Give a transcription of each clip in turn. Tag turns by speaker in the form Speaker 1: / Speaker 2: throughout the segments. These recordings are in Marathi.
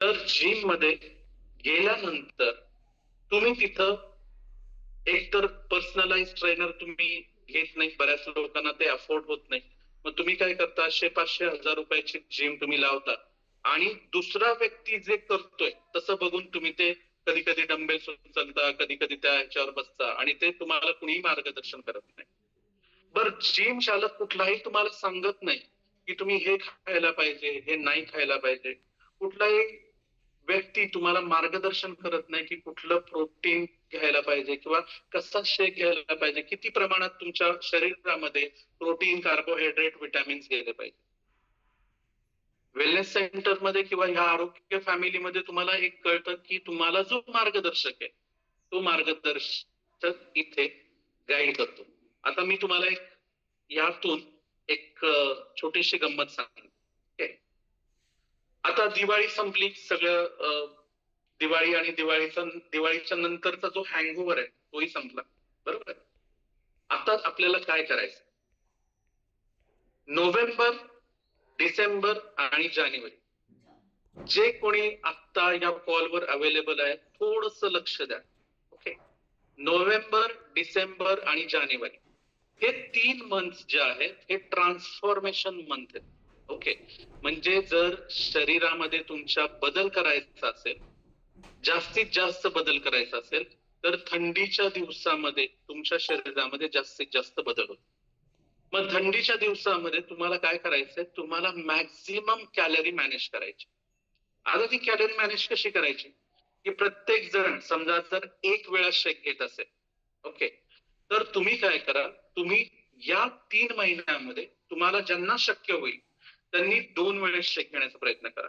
Speaker 1: तर जिम मध्ये गेल्यानंतर तुम्ही तिथं एकतर पर्सनलाइज ट्रेनर तुम्ही घेत नाही, बऱ्याच लोकांना ते अफोर्ड होत नाही. मग तुम्ही काय करता, 500-500 हजार रुपयाची जिम तुम्ही लावता आणि दुसरा व्यक्ती जे करतोय तसं बघून तुम्ही ते कधी कधी डंबेल्स उचलता, कधी कधी त्या ह्याच्यावर बसता आणि ते तुम्हाला कुणीही मार्गदर्शन करत नाही. बर, जिम चालक कुठलाही तुम्हाला सांगत नाही की तुम्ही हे खायला पाहिजे, हे नाही खायला पाहिजे. कुठलाही व्यक्ती तुम्हाला मार्गदर्शन करत नाही की कुठलं प्रोटीन घ्यायला पाहिजे किंवा कसा शेक घ्यायला पाहिजे, किती प्रमाणात तुमच्या शरीरामध्ये प्रोटीन, कार्बोहायड्रेट, विटॅमिन्स गेले पाहिजे. वेलनेस सेंटर मध्ये किंवा ह्या आरोग्य फॅमिलीमध्ये तुम्हाला एक कळतं की तुम्हाला जो मार्गदर्शक आहे तो मार्गदर्शक इथे गाईड करतो. आता मी तुम्हाला एक यातून एक छोटीशी गंमत सांगते. आता दिवाळी संपली, सगळं दिवाळी आणि दिवाळीच्या नंतरचा जो हँगओव्हर आहे तोही संपला, बरोबर. आता आपल्याला काय करायचं, नोव्हेंबर, डिसेंबर आणि जानेवारी जे कोणी आता या कॉलवर अवेलेबल आहे थोडस लक्ष द्या. ओके, नोव्हेंबर, डिसेंबर आणि जानेवारी हे 3 मंथ जे आहेत हे ट्रान्सफॉर्मेशन मंथ आहेत. ओके, म्हणजे जर शरीरामध्ये तुमच्या बदल करायचा असेल, जास्तीत जास्त बदल करायचा असेल, तर थंडीच्या दिवसामध्ये तुमच्या शरीरामध्ये जास्तीत जास्त बदल होतो. मग थंडीच्या दिवसामध्ये तुम्हाला काय करायचंय, तुम्हाला मॅक्झिमम कॅलरी मॅनेज करायची. आता ती कॅलरी मॅनेज कशी करायची, की प्रत्येक जण समजा जर एक वेळा शेक घेत असेल, ओके, तर तुम्ही काय करा, तुम्ही या 3 महिन्यामध्ये तुम्हाला ज्यांना शक्य होईल त्यांनी 2 वेळेस शेक घेण्याचा प्रयत्न करा.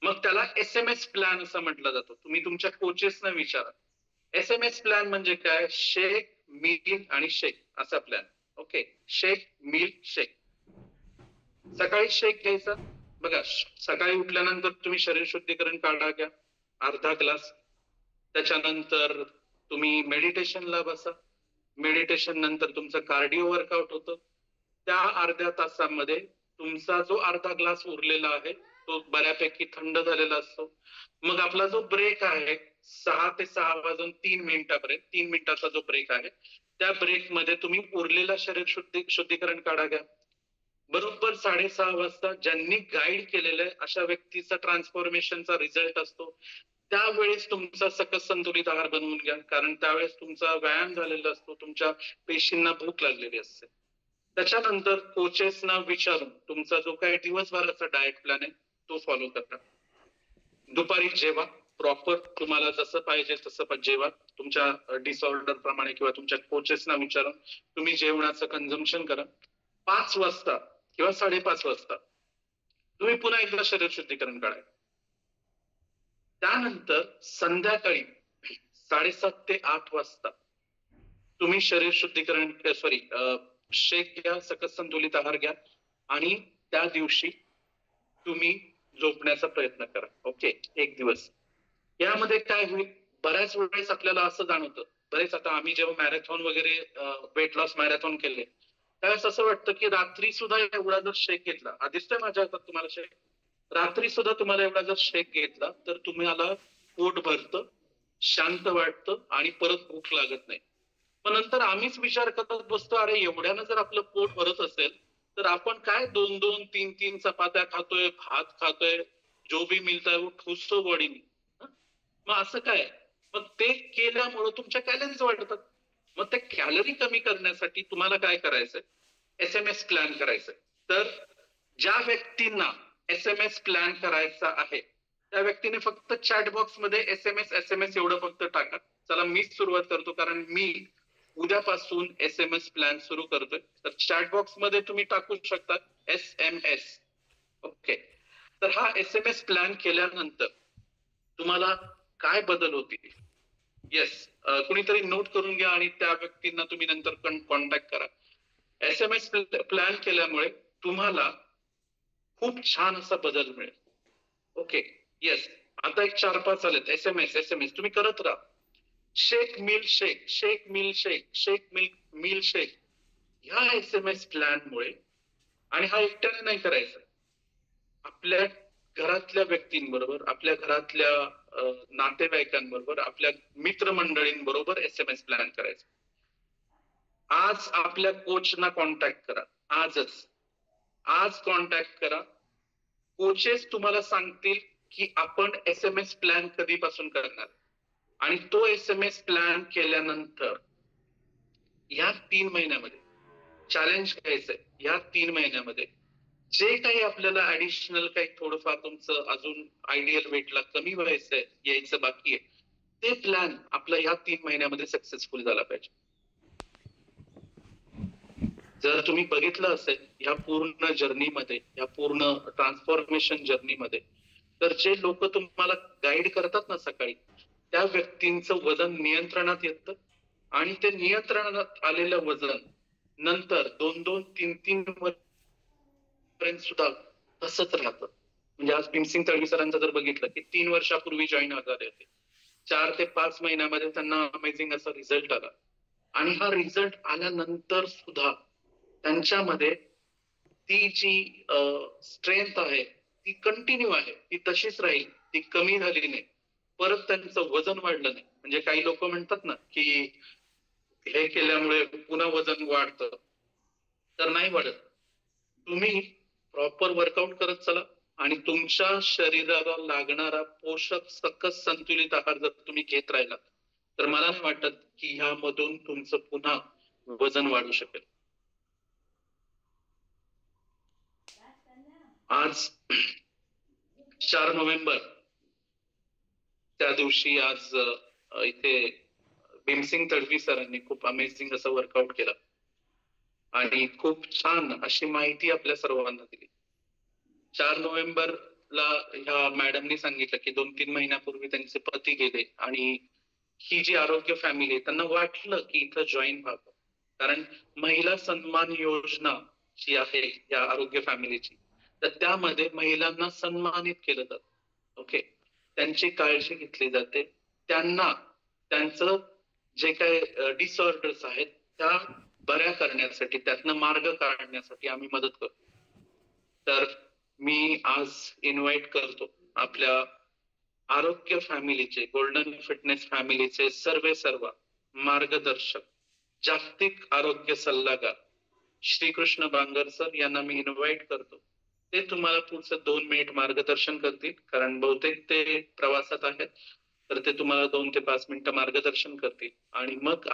Speaker 1: मग त्याला SMS प्लॅन असं म्हटलं जातं. तुम्ही तुमच्या कोचेसना विचारा. SMS प्लॅन म्हणजे काय, शेक, मील आणि शेक असा प्लॅन. ओके, शेक, मील, शेक. सकाळी शेक घ्यायचा. बघा, सकाळी उठल्यानंतर तुम्ही शरीर शुद्धीकरण काढा घ्या, अर्धा ग्लास. त्याच्यानंतर तुम्ही मेडिटेशनला बसा. मेडिटेशन नंतर तुमचं कार्डिओ वर्कआउट होतं. त्या अर्ध्या तासामध्ये तुमचा जो अर्धा ग्लास उरलेला आहे तो बऱ्यापैकी थंड झालेला असतो. मग आपला जो ब्रेक आहे 6 ते 6 वाजून 3 मिनिटापर्यंत, 3 मिनिटाचा जो ब्रेक आहे त्या ब्रेक मध्ये तुम्ही उरलेला शरीर शुद्धीकरण काढा घ्या. बरोबर 6:30 वाजता ज्यांनी गाईड केलेलं आहे अशा व्यक्तीचा ट्रान्सफॉर्मेशनचा रिझल्ट असतो. त्यावेळेस तुमचा सकस संतुलित आहार बनवून घ्या, कारण त्यावेळेस तुमचा व्यायाम झालेला असतो, तुमच्या पेशींना भूक लागलेली असते. त्याच्यानंतर कोचेसना विचारून तुमचा जो काही दिवसभराचा डाएट प्लॅन आहे तो फॉलो करा. दुपारी जेवा, प्रॉपर तुम्हाला जसं पाहिजे तसं जेवा. तुमच्या डिसऑर्डर प्रमाणे किंवा तुमच्या कोचेसना विचारून तुम्ही जेवणाचं कन्झम्पशन करा. 5 वाजता किंवा 5:30 वाजता तुम्ही पुन्हा एकदा शरीर शुद्धीकरण करा. त्यानंतर संध्याकाळी 7:30 ते 8 वाजता तुम्ही शरीर शुद्धीकरण शेक घ्या, सकस संतुलित आहार घ्या आणि त्या दिवशी तुम्ही झोपण्याचा प्रयत्न करा. ओके, एक दिवस. यामध्ये काय होईल, बऱ्याच वेळेस आपल्याला असं जाणवतं, बरेच आता आम्ही जेव्हा मॅरेथॉन वगैरे वेट लॉस मॅरेथॉन केले त्यावेळेस असं वाटतं की रात्री सुद्धा एवढा जर शेक घेतला, आधीच तर माझ्या हातात तुम्हाला शेक, रात्री सुद्धा तुम्हाला एवढा जर शेक घेतला तर तुम्हाला पोट भरतं, शांत वाटतं आणि परत भूक लागत नाही. पण नंतर आम्हीच विचार करत बसतो, अरे एवढ्यानं जर आपलं पोट भरत असेल तर आपण काय 2-2, 3-3 चपात्या खातोय, भात खातोय, जो भी मिळतंय वो ठूस तो बॉडी में. मग असं काय, मग ते केल्यामुळे तुमच्या कॅलरीज वाढतात. मग त्या कॅलरी कमी करण्यासाठी तुम्हाला काय करायचंय, SMS प्लॅन करायचंय. तर ज्या व्यक्तींना SMS प्लॅन करायचा आहे त्या व्यक्तीने फक्त चॅट बॉक्स मध्ये SMS एवढं फक्त टाका. चला मीच सुरुवात करतो, कारण मी उद्यापासून SMS प्लॅन सुरू करतोय. तर चॅट बॉक्स मध्ये तुम्ही टाकू शकता SMS. ओके, तर हा SMS प्लॅन केल्यानंतर तुम्हाला काय बदल होतील, येस, कुणीतरी नोट करून घ्या आणि त्या व्यक्तींना तुम्ही नंतर कॉन्टॅक्ट करा. SMS प्लॅन केल्यामुळे तुम्हाला खूप छान असा बदल मिळेल. Okay, yes. आता एक 4-5 आलेत SMS तुम्ही करत राहा. शेक मिल शेक, शेक मिल शेक, शेक मिल शेक. ह्या SMS प्लॅन मुळे, आणि हा एकट्याने नाही करायचा, आपल्या घरातल्या व्यक्तींबरोबर, आपल्या घरातल्या नातेवाईकांबरोबर, आपल्या मित्रमंडळींबरोबर SMS प्लॅन करायचा. आज आपल्या कोचना कॉन्टॅक्ट करा. आजच. आज कॉन्टॅक्ट करा. कोचेस तुम्हाला सांगतील की आपण SMS प्लॅन कधीपासून करणार आणि तो SMS प्लॅन केल्यानंतर या 3 महिन्यामध्ये चॅलेंज घ्यायचंय. या 3 महिन्यामध्ये जे काही आपल्याला ऍडिशनल काही थोडंफार तुमचं अजून आयडियल वेटला कमी व्हायचंय, यायचं बाकी आहे, ते प्लॅन आपला या 3 महिन्यामध्ये सक्सेसफुल झाला पाहिजे. जर तुम्ही बघितलं असेल या पूर्ण जर्नीमध्ये, या पूर्ण ट्रान्सफॉर्मेशन जर्नीमध्ये, तर जे लोक तुम्हाला गाईड करतात ना सकाळी, त्या व्यक्तींचं वजन नियंत्रणात येतं आणि ते नियंत्रणात आलेलं वजन नंतर 2-2, 3-3 पर्यंत सुद्धा तसंच राहतं. म्हणजे आज भीमसिंग तळवी सरांचं जर बघितलं की 3 वर्षापूर्वी जॉईन झाले होते, 4 ते 5 महिन्यामध्ये त्यांना अमेझिंग असा रिझल्ट आला आणि हा रिझल्ट आल्यानंतर सुद्धा त्यांच्यामध्ये ती जी स्ट्रेंथ आहे ती कंटिन्यू आहे, ती तशीच राहील, ती कमी झालेली नाही. परत त्यांचं वजन वाढलं नाही. म्हणजे काही लोक म्हणतात ना की हे केल्यामुळे पुन्हा वजन वाढतं, तर नाही वाढत. तुम्ही प्रॉपर वर्कआउट करत चला आणि तुमच्या शरीराला लागणारा पोषक सकस संतुलित आहार जर तुम्ही घेत राहिला, तर मला नाही वाटत की ह्यामधून तुमचं पुन्हा वजन वाढू शकेल. आज 4 नोव्हेंबर, त्या दिवशी आज इथे भीमसिंग तडवी सरांनी खूप अमेझिंग असं वर्कआउट केलं आणि खूप छान अशी माहिती आपल्या सर्वांना दिली. 4 नोव्हेंबरला ह्या मॅडमनी सांगितलं की 2-3 महिन्यापूर्वी त्यांचे पती गेले आणि ही जी आरोग्य फॅमिली आहे त्यांना वाटलं की इथं जॉईन व्हावं, कारण महिला सन्मान योजना जी आहे या आरोग्य फॅमिलीची, तर त्यामध्ये महिलांना सन्मानित केलं जातं. ओके, त्यांची काळजी घेतली जाते, त्यांना त्यांचं जे काही डिसऑर्डर्स आहेत त्या बऱ्या करण्यासाठी, त्यातनं मार्ग काढण्यासाठी आम्ही मदत करतो. तर मी आज इन्व्हाइट करतो आपल्या आरोग्य फॅमिलीचे, गोल्डन फिटनेस फॅमिलीचे सर्व मार्गदर्शक, जागतिक आरोग्य सल्लागार श्रीकृष्ण बांगर सर यांना मी इन्व्हाइट करतो. ते तुम्हाला पुढचं 2 मिनिट मार्गदर्शन करतील, कारण बहुतेक ते प्रवासात आहेत, तर ते तुम्हाला 2 ते 5 मिनिटं मार्गदर्शन करतील आणि मग